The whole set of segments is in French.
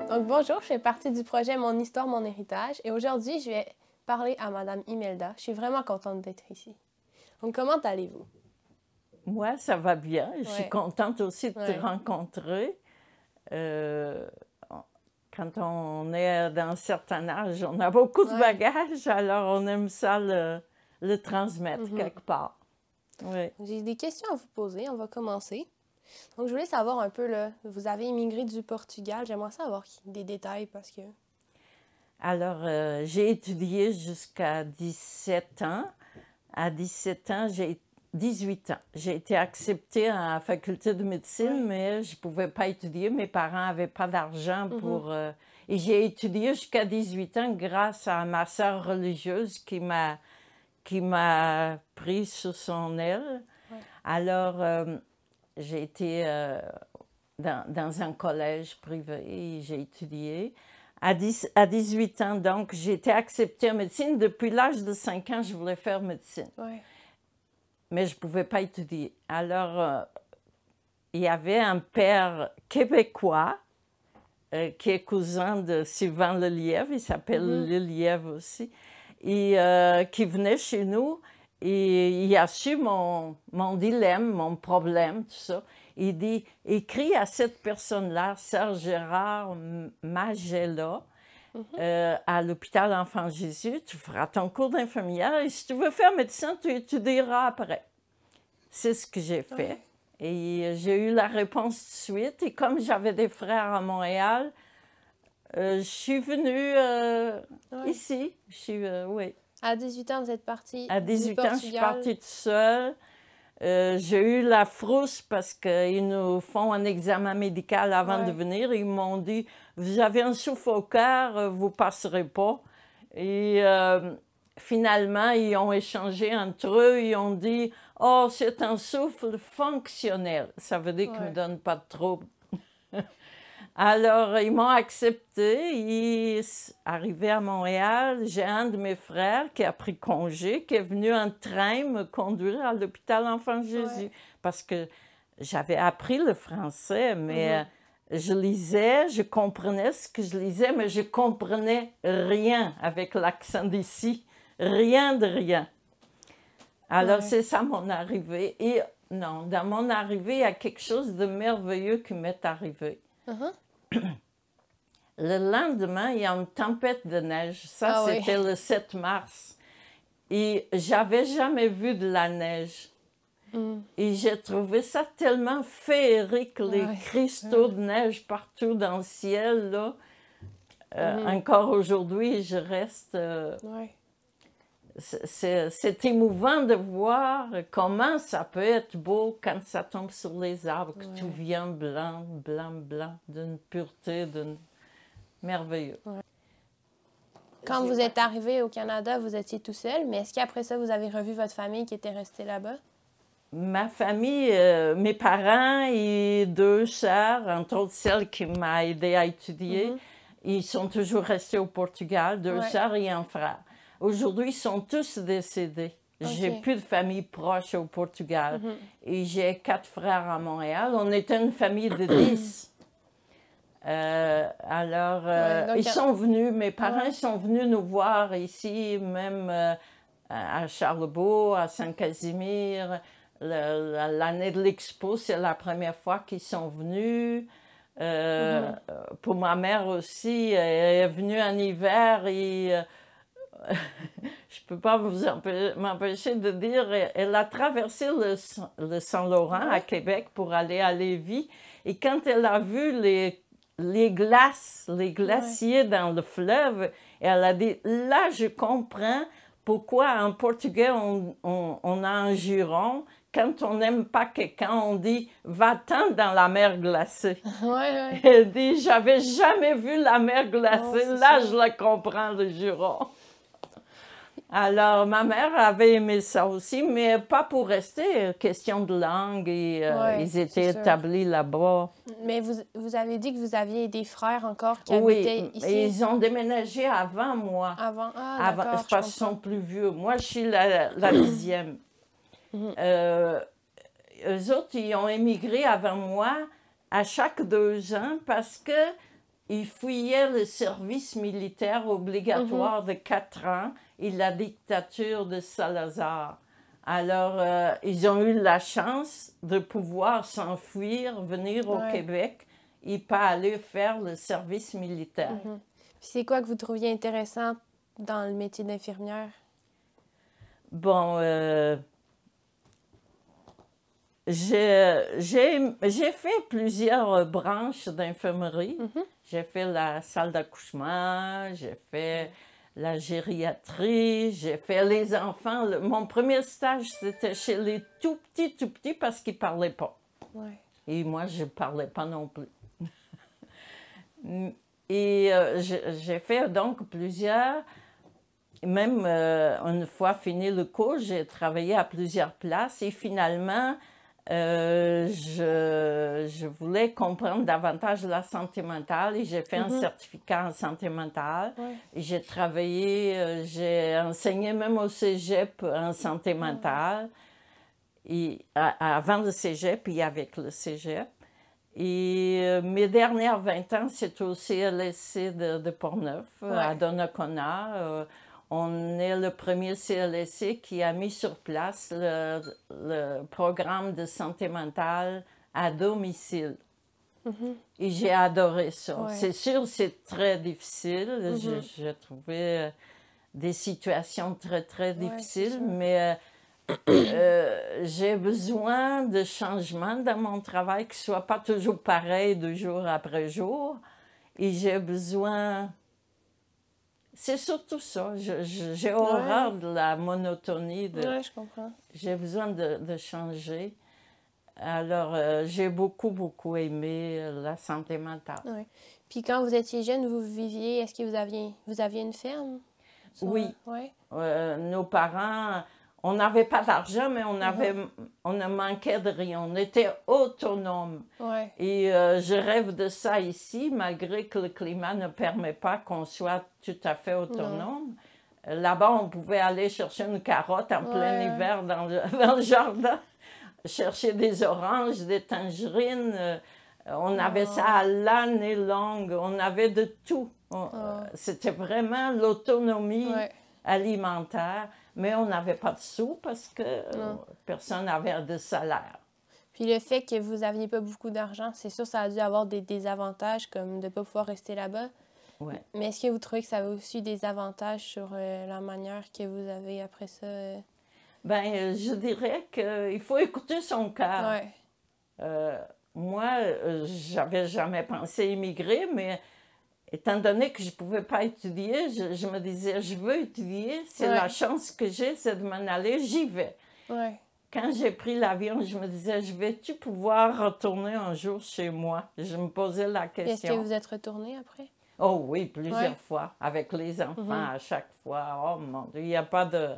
Donc bonjour, je fais partie du projet Mon Histoire, Mon Héritage et aujourd'hui je vais parler à Madame Imelda. Je suis vraiment contente d'être ici. Donc comment allez-vous? Moi, ça va bien. Je suis Ouais. contente aussi de te Ouais. rencontrer. Quand on est d'un certain âge, on a beaucoup de Ouais. bagages, alors on aime ça le transmettre quelque part. Oui. J'ai des questions à vous poser, on va commencer. Donc je voulais savoir un peu, là, vous avez immigré du Portugal, j'aimerais savoir des détails parce que... Alors, j'ai étudié jusqu'à 17 ans. À 17 ans, 18 ans. J'ai été acceptée à la faculté de médecine, mais je ne pouvais pas étudier. Mes parents n'avaient pas d'argent pour... et j'ai étudié jusqu'à 18 ans grâce à ma sœur religieuse qui m'a pris sous son aile. Ouais. Alors, j'ai été dans un collège privé et j'ai étudié. À 18 ans, donc, j'ai été acceptée en médecine. Depuis l'âge de 5 ans, je voulais faire médecine. Ouais. Mais je ne pouvais pas étudier. Alors, il y avait un père québécois qui est cousin de Sylvain Lelièvre, il s'appelle Lelièvre aussi, et qui venait chez nous et il a su mon dilemme, mon problème, tout ça. Il dit, écris à cette personne-là, Sœur Gérard Magella, à l'hôpital Enfant Jésus, tu feras ton cours d'infirmière et si tu veux faire médecin, tu étudieras après. C'est ce que j'ai fait. Et j'ai eu la réponse tout de suite. Et comme j'avais des frères à Montréal, je suis venue ici. Oui. À 18 ans, vous êtes partie À du 18 ans, je suis Portugal. partie toute seule. J'ai eu la frousse parce qu'ils nous font un examen médical avant de venir. Ils m'ont dit, vous avez un souffle au cœur, vous ne passerez pas. Et finalement, ils ont échangé entre eux. Ils ont dit, oh, c'est un souffle fonctionnel. Ça veut dire qu'ils ne me donnent pas de trouble. Alors, ils m'ont accepté. Et arrivé à Montréal, j'ai un de mes frères qui a pris congé, qui est venu en train me conduire à l'hôpital Enfant Jésus. Parce que j'avais appris le français, mais je lisais, je comprenais ce que je lisais, mais je comprenais rien avec l'accent d'ici. Rien de rien. Alors, c'est ça mon arrivée. Et non, dans mon arrivée, il y a quelque chose de merveilleux qui m'est arrivé. Le lendemain, il y a une tempête de neige. Ça, c'était le 7 mars. Et j'avais jamais vu de la neige. Et j'ai trouvé ça tellement féerique, les cristaux de neige partout dans le ciel, là. Encore aujourd'hui, je reste... C'est émouvant de voir comment ça peut être beau quand ça tombe sur les arbres, que tout vient blanc, blanc, blanc, d'une pureté, d'une... merveilleux. Quand vous êtes arrivé au Canada, vous étiez tout seul, mais est-ce qu'après ça, vous avez revu votre famille qui était restée là-bas? Ma famille, mes parents et deux sœurs, entre autres celle qui m'a aidé à étudier, ils sont toujours restés au Portugal, deux sœurs et un frère. Aujourd'hui, ils sont tous décédés. J'ai plus de famille proche au Portugal. Et j'ai 4 frères à Montréal. On était une famille de 10. Alors, ils sont venus, mes parents ils sont venus nous voir ici, même à Charlebourg, à Saint-Casimir. L'année de l'expo, c'est la première fois qu'ils sont venus. Pour ma mère aussi, elle est venue en hiver et je ne peux pas m'empêcher de dire, elle a traversé le Saint-Laurent à Québec pour aller à Lévis. Et quand elle a vu les glaciers dans le fleuve, elle a dit, là, je comprends pourquoi en portugais, on a un juron. Quand on n'aime pas quelqu'un, on dit « va-t'en dans la mer glacée ». Elle dit « j'avais jamais vu la mer glacée, là je la comprends, le juron ». Alors, ma mère avait aimé ça aussi, mais pas pour rester, question de langue, et ils étaient établis là-bas. Mais vous avez dit que vous aviez des frères encore qui habitaient ici? Oui, ils ont déménagé avant moi. Avant? Parce qu'ils sont plus vieux. Moi, je suis la 10e. Eux autres, ils ont émigré avant moi à chaque 2 ans parce que il fuyait le service militaire obligatoire de 4 ans et la dictature de Salazar. Alors, ils ont eu la chance de pouvoir s'enfuir, venir au Québec et pas aller faire le service militaire. Puis c'est quoi que vous trouviez intéressant dans le métier d'infirmière? Bon, j'ai fait plusieurs branches d'infirmerie. J'ai fait la salle d'accouchement, j'ai fait la gériatrie, j'ai fait les enfants. Mon premier stage, c'était chez les tout petits, parce qu'ils ne parlaient pas. Ouais. Et moi, je ne parlais pas non plus. Et j'ai fait donc plusieurs. Même une fois fini le cours, j'ai travaillé à plusieurs places et finalement, je voulais comprendre davantage la santé mentale et j'ai fait un certificat en santé mentale. Ouais. Et j'ai travaillé, j'ai enseigné même au cégep en santé mentale, et, avant le cégep et avec le cégep. Et mes dernières 20 ans, c'est au CLSC de Portneuf, à Donnacona. On est le premier CLSC qui a mis sur place le programme de santé mentale à domicile. Et j'ai adoré ça. Ouais. C'est sûr, c'est très difficile. J'ai trouvé des situations très difficiles, mais j'ai besoin de changements dans mon travail, que ce ne soit pas toujours pareil de jour après jour. Et j'ai besoin... C'est surtout ça. J'ai horreur de la monotonie. Oui, je comprends. J'ai besoin de changer. Alors, j'ai beaucoup aimé la santé mentale. Ouais. Puis quand vous étiez jeune, vous viviez, est-ce que vous aviez une ferme? Oui. Ouais. Nos parents, on n'avait pas d'argent, mais on ne manquait de rien. On était autonomes. Ouais. Et je rêve de ça ici, malgré que le climat ne permet pas qu'on soit tout à fait autonome. Là-bas, on pouvait aller chercher une carotte en plein hiver dans le jardin, chercher des oranges, des tangerines. On avait ça à l'année longue. On avait de tout. C'était vraiment l'autonomie alimentaire. Mais on n'avait pas de sous parce que personne n'avait de salaire. Puis le fait que vous n'aviez pas beaucoup d'argent, c'est sûr ça a dû avoir des désavantages comme de ne pas pouvoir rester là-bas. Ouais. Mais est-ce que vous trouvez que ça a aussi des avantages sur la manière que vous avez après ça? Bien, je dirais qu'il faut écouter son cœur. Ouais. Moi, j'avais jamais pensé immigrer, mais étant donné que je ne pouvais pas étudier, je me disais, je veux étudier, c'est la chance que j'ai, c'est de m'en aller, j'y vais. Ouais. Quand j'ai pris l'avion, je me disais, je vais-tu pouvoir retourner un jour chez moi? Je me posais la question. Est-ce que vous êtes retourné après? Oh oui, plusieurs fois, avec les enfants à chaque fois. Oh mon Dieu, il n'y a pas de...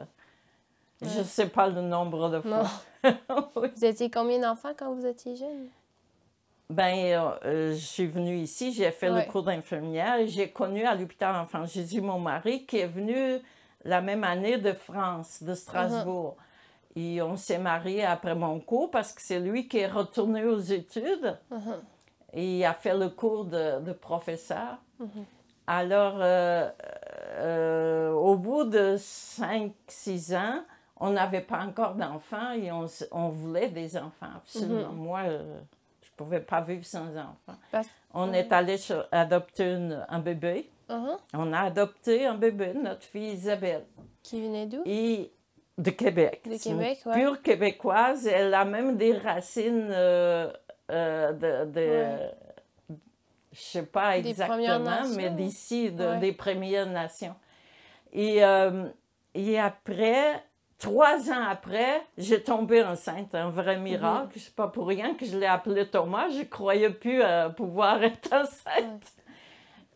Je ne sais pas le nombre de fois. Oui. Vous étiez combien d'enfants quand vous étiez jeune? Bien, je suis venue ici, j'ai fait le cours d'infirmière et j'ai connu à l'hôpital Enfant Jésus mon mari qui est venu la même année de France, de Strasbourg. Et on s'est mariés après mon cours parce que c'est lui qui est retourné aux études et il a fait le cours de professeur. Alors, au bout de 5-6 ans, on n'avait pas encore d'enfants et on voulait des enfants, absolument. Moi, je ne pouvais pas vivre sans enfants. On est allé adopter un bébé. On a adopté un bébé, notre fille Isabelle. Qui venait d'où? Et de Québec. De Québec, oui. Pure québécoise. Elle a même des racines je ne sais pas exactement, mais d'ici, des Premières Nations. Et après, 3 ans après, j'ai tombé enceinte, un vrai miracle. C'est pas pour rien que je l'ai appelé Thomas. Je ne croyais plus pouvoir être enceinte.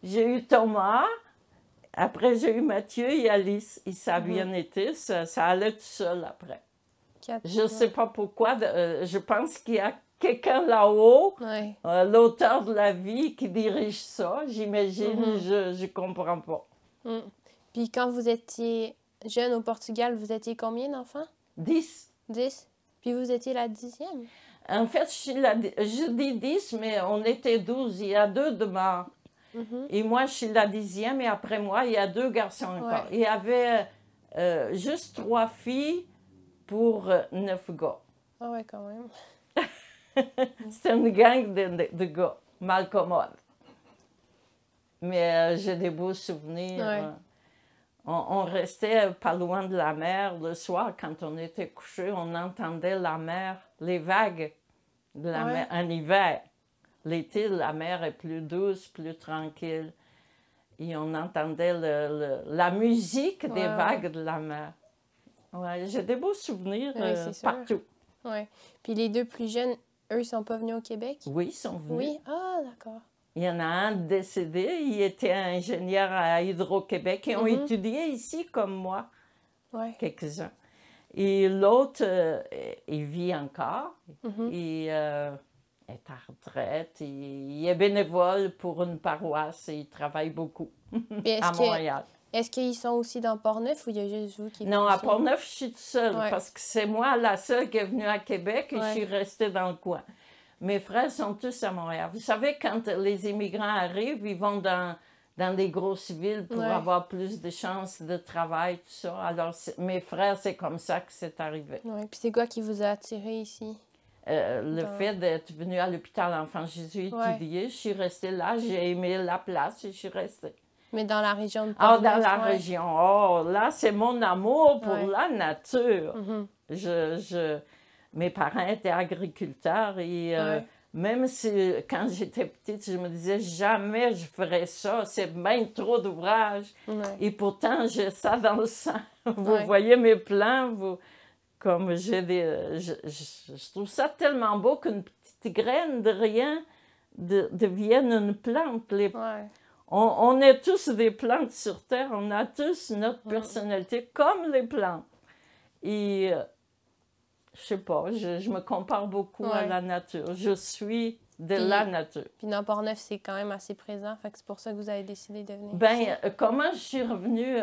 J'ai eu Thomas. Après, j'ai eu Mathieu et Alice. Et ça a bien été. Ça allait tout seul après. Je ne sais pas pourquoi. Je pense qu'il y a quelqu'un là-haut, l'auteur de la vie, qui dirige ça. J'imagine, je ne comprends pas. Puis quand vous étiez jeune au Portugal, vous étiez combien d'enfants? 10. 10? Puis vous étiez la 10e? En fait, je dis 10, mais on était 12. Il y a 2 de morts. Et moi, je suis la 10e. Et après moi, il y a 2 garçons encore. Il y avait juste 3 filles pour 9 gars. Ah ouais, quand même. C'était une gang de gars, malcommodes. Mais j'ai des beaux souvenirs. Ouais. On restait pas loin de la mer. Le soir, quand on était couché, on entendait la mer, les vagues de la mer en hiver. L'été, la mer est plus douce, plus tranquille. Et on entendait la musique des vagues de la mer. Ouais, j'ai des beaux souvenirs partout. Ouais. Puis les 2 plus jeunes, eux, ils sont pas venus au Québec? Oui, ils sont venus. Oui? Ah, d'accord. Il y en a un décédé, il était ingénieur à Hydro-Québec et ont étudié ici comme moi, quelques-uns. Et l'autre, il vit encore, il est à retraite, il est bénévole pour une paroisse et il travaille beaucoup à Montréal. Est-ce qu'ils sont aussi dans Port-Neuf ou il y a juste vous qui... Non, à Port-Neuf, je suis toute seule parce que c'est moi la seule qui est venue à Québec et je suis restée dans le coin. Mes frères sont tous à Montréal. Vous savez, quand les immigrants arrivent, ils vont dans des grosses villes pour avoir plus de chances de travail, tout ça. Alors, mes frères, c'est comme ça que c'est arrivé. Oui, puis c'est quoi qui vous a attiré ici? Le fait d'être venue à l'hôpital Enfant Jésus étudier, je suis restée là, j'ai aimé la place et je suis restée. Mais dans la région de Port-Neuf? Dans la région. Oh, là, c'est mon amour pour la nature. Mes parents étaient agriculteurs et même si, quand j'étais petite, je me disais jamais je ferais ça, c'est bien trop d'ouvrage. Et pourtant, j'ai ça dans le sang. Vous voyez mes plans, comme j'ai des... Je trouve ça tellement beau qu'une petite graine de rien devienne une plante. On est tous des plantes sur Terre, on a tous notre personnalité comme les plantes. Et... je sais pas, je me compare beaucoup à la nature. Je suis de la nature. Puis dans Port-Neuf, c'est quand même assez présent, fait que c'est pour ça que vous avez décidé de venir. Bien, comment je suis revenue,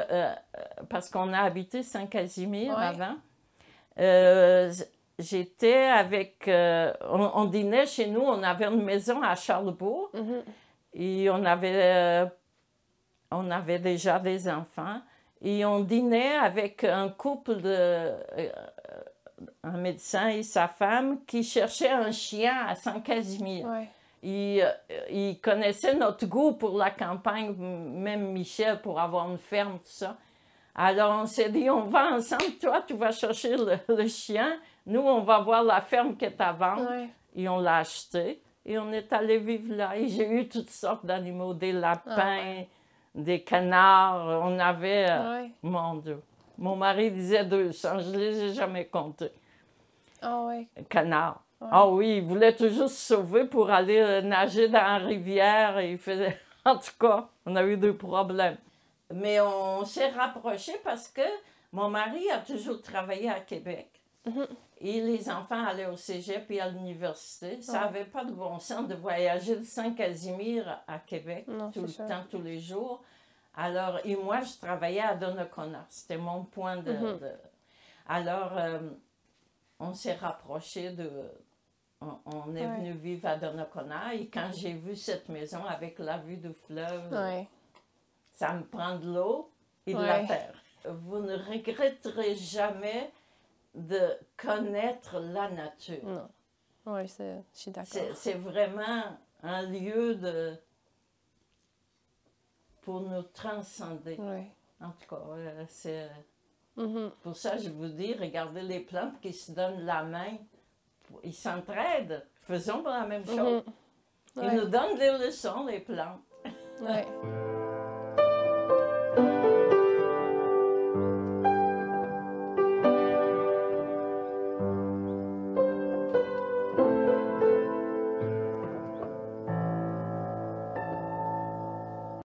parce qu'on a habité Saint-Casimir avant, j'étais avec, on dînait chez nous, on avait une maison à Charlebourg, et on avait déjà des enfants, et on dînait avec un couple un médecin et sa femme qui cherchaient un chien à Saint-Casimir. Ils connaissaient notre goût pour la campagne, même Michel, pour avoir une ferme, tout ça. Alors on s'est dit, on va ensemble, toi tu vas chercher le chien, nous on va voir la ferme qui est à vendre. Et on l'a acheté et on est allé vivre là. Et j'ai eu toutes sortes d'animaux, des lapins, des canards, on avait, mon Dieu. Mon mari disait 200, je ne les ai jamais comptés. Canards. Ah oui, il voulait toujours se sauver pour aller nager dans la rivière. Et il faisait... En tout cas, on a eu des problèmes. Mais on s'est rapprochés parce que mon mari a toujours travaillé à Québec. Et les enfants allaient au cégep et à l'université. Ça n'avait pas de bon sens de voyager de Saint-Casimir à Québec tout le temps, tous les jours. Alors, et moi, je travaillais à Donnacona. C'était mon point de... Alors, on s'est rapprochés on est venu vivre à Donnacona. Et quand j'ai vu cette maison avec la vue du fleuve, ça me prend de l'eau et de la terre. Vous ne regretterez jamais de connaître la nature. Non. Oui, je suis d'accord. C'est vraiment un lieu pour nous transcender. En tout cas, c'est... Pour ça, je vous dis, regardez les plantes qui se donnent la main. Ils s'entraident. Faisons la même chose. Ils nous donnent des leçons, les plantes.